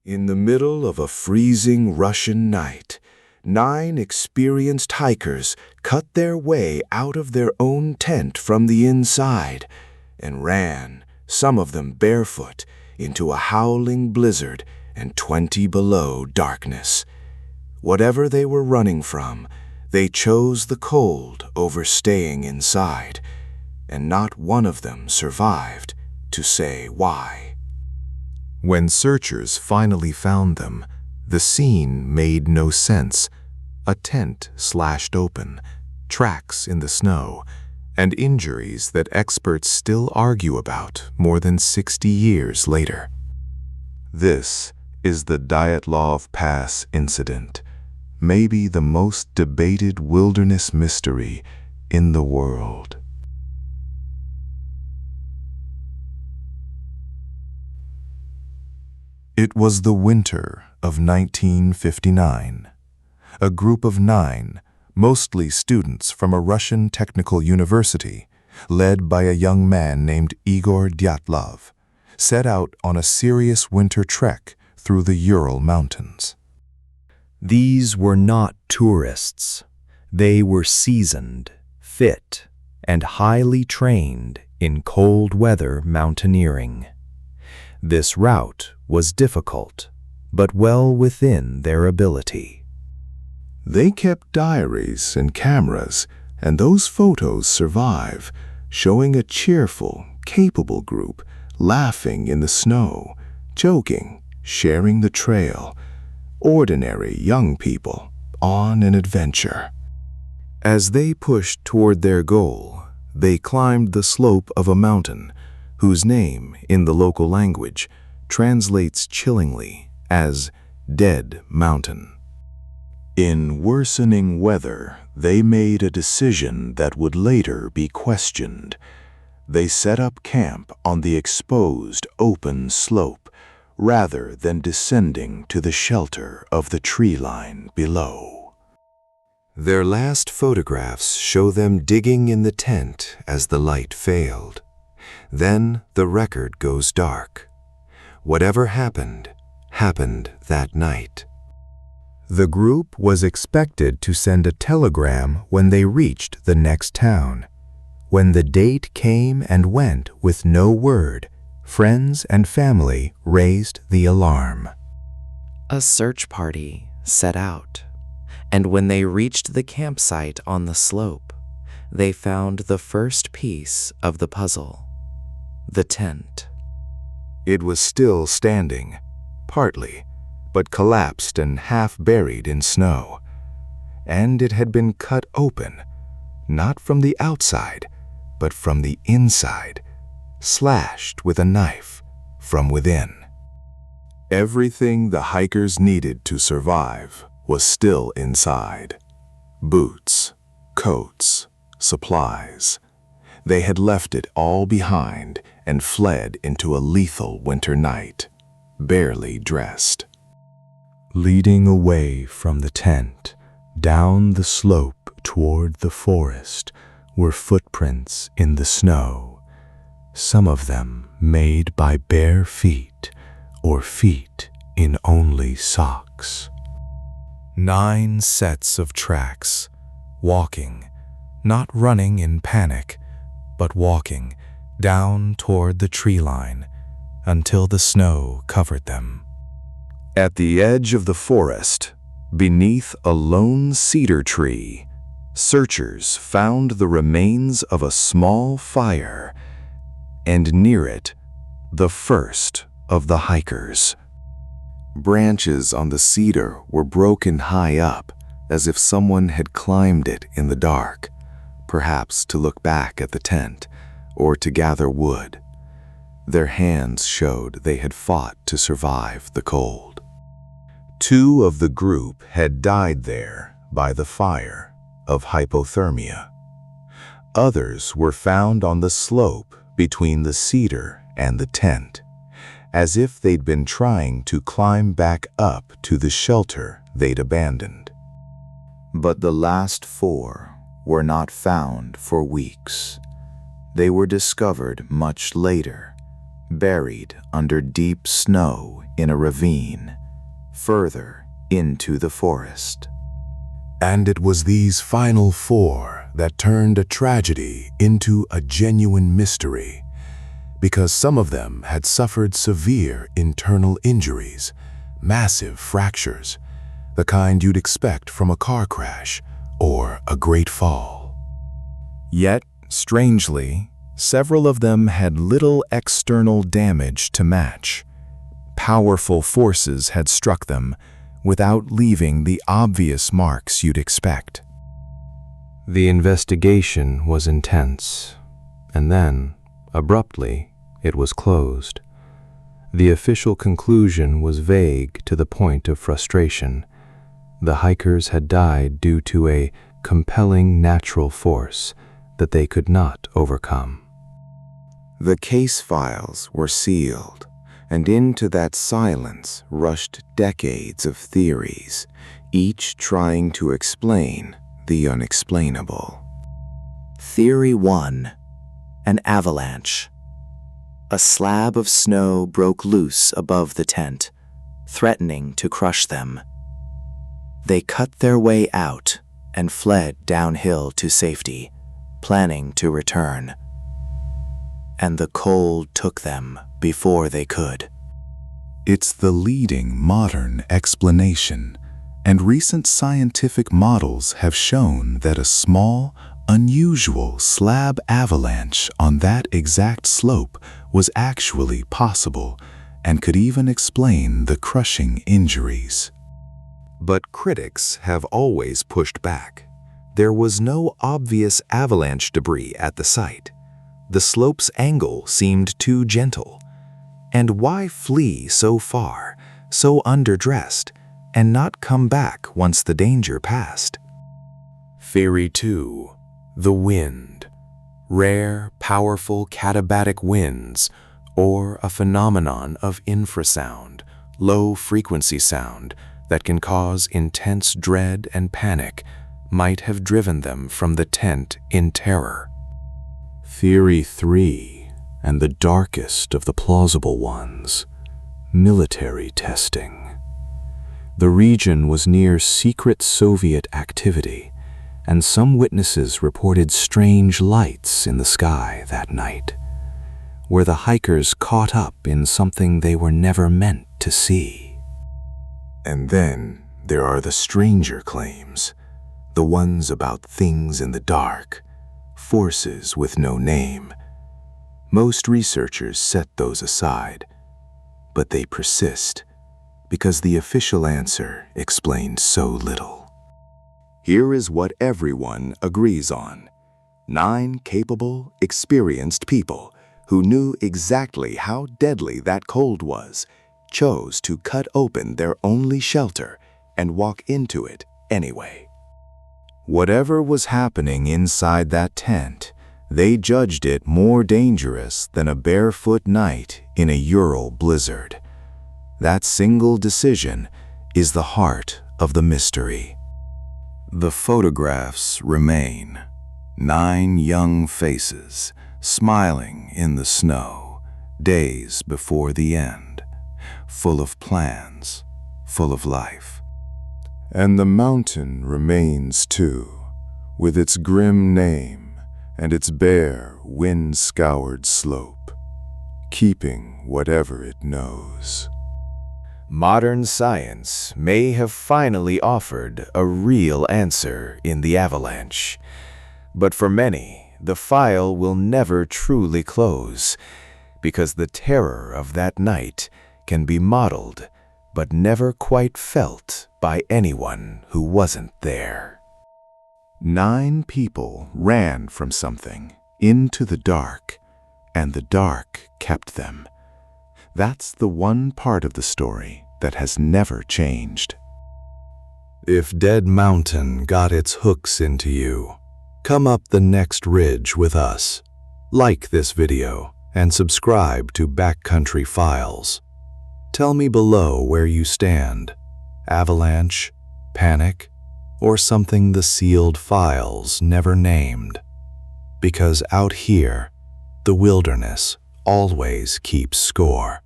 In the middle of a freezing Russian night, 9 experienced hikers cut their way out of their own tent from the inside and ran, some of them barefoot, into a howling blizzard and 20 below darkness. Whatever they were running from, they chose the cold over staying inside, and not one of them survived to say why. When searchers finally found them, the scene made no sense. A tent slashed open, tracks in the snow, and injuries that experts still argue about more than 60 years later. This is the Dyatlov Pass incident, maybe the most debated wilderness mystery in the world. It was the winter of 1959. A group of 9, mostly students from a Russian technical university, led by a young man named Igor Dyatlov, set out on a serious winter trek through the Ural Mountains. These were not tourists. They were seasoned, fit, and highly trained in cold weather mountaineering. This route was difficult, but well within their ability. They kept diaries and cameras, and those photos survive, showing a cheerful, capable group, laughing in the snow, joking, sharing the trail, ordinary young people on an adventure. As they pushed toward their goal, they climbed the slope of a mountain, whose name, in the local language, translates chillingly as Dead Mountain. In worsening weather, they made a decision that would later be questioned. They set up camp on the exposed, open slope, rather than descending to the shelter of the tree line below. Their last photographs show them digging in the tent as the light failed. Then the record goes dark. Whatever happened, happened that night. The group was expected to send a telegram when they reached the next town. When the date came and went with no word, friends and family raised the alarm. A search party set out, and when they reached the campsite on the slope, they found the first piece of the puzzle: the tent. It was still standing, partly, but collapsed and half buried in snow. And it had been cut open, not from the outside, but from the inside, slashed with a knife from within. Everything the hikers needed to survive was still inside. Boots, coats, supplies. They had left it all behind and fled into a lethal winter night, barely dressed. Leading away from the tent, down the slope toward the forest, were footprints in the snow, some of them made by bare feet or feet in only socks. 9 sets of tracks, walking, not running in panic, but walking down toward the tree line until the snow covered them. At the edge of the forest, beneath a lone cedar tree, searchers found the remains of a small fire, and near it, the first of the hikers. Branches on the cedar were broken high up, as if someone had climbed it in the dark, perhaps to look back at the tent or to gather wood. Their hands showed they had fought to survive the cold. 2 of the group had died there by the fire of hypothermia. Others were found on the slope between the cedar and the tent, as if they'd been trying to climb back up to the shelter they'd abandoned. But the last 4 were not found for weeks. They were discovered much later, buried under deep snow in a ravine, further into the forest. And it was these final 4 that turned a tragedy into a genuine mystery, because some of them had suffered severe internal injuries, massive fractures, the kind you'd expect from a car crash or a great fall. Yet, strangely, several of them had little external damage to match. Powerful forces had struck them without leaving the obvious marks you'd expect. The investigation was intense, and then, abruptly, it was closed. The official conclusion was vague to the point of frustration. The hikers had died due to a compelling natural force that they could not overcome. The case files were sealed, and into that silence rushed decades of theories, each trying to explain the unexplainable. Theory 1. An avalanche. A slab of snow broke loose above the tent, threatening to crush them. They cut their way out and fled downhill to safety, planning to return. And the cold took them before they could. It's the leading modern explanation, and recent scientific models have shown that a small, unusual slab avalanche on that exact slope was actually possible and could even explain the crushing injuries. But critics have always pushed back. There was no obvious avalanche debris at the site. The slope's angle seemed too gentle. And why flee so far, so underdressed, and not come back once the danger passed? Theory 2. The wind. Rare, powerful katabatic winds, or a phenomenon of infrasound, low-frequency sound, that can cause intense dread and panic, might have driven them from the tent in terror. Theory 3, and the darkest of the plausible ones, military testing. The region was near secret Soviet activity, and some witnesses reported strange lights in the sky that night, where the hikers caught up in something they were never meant to see. And then there are the stranger claims, the ones about things in the dark, forces with no name. Most researchers set those aside, but they persist because the official answer explains so little. Here is what everyone agrees on. 9 capable, experienced people who knew exactly how deadly that cold was, chose to cut open their only shelter and walk into it anyway. Whatever was happening inside that tent, they judged it more dangerous than a barefoot night in a Ural blizzard. That single decision is the heart of the mystery. The photographs remain. 9 young faces, smiling in the snow, days before the end, full of plans, full of life. And the mountain remains too, with its grim name and its bare, wind-scoured slope, keeping whatever it knows. Modern science may have finally offered a real answer in the avalanche, but for many, the file will never truly close, because the terror of that night can be modeled but never quite felt by anyone who wasn't there. 9 people ran from something into the dark, and the dark kept them. That's the one part of the story that has never changed. If Dead Mountain got its hooks into you, come up the next ridge with us. Like this video and subscribe to Backcountry Files. Tell me below where you stand. Avalanche, panic, or something the sealed files never named. Because out here, the wilderness always keeps score.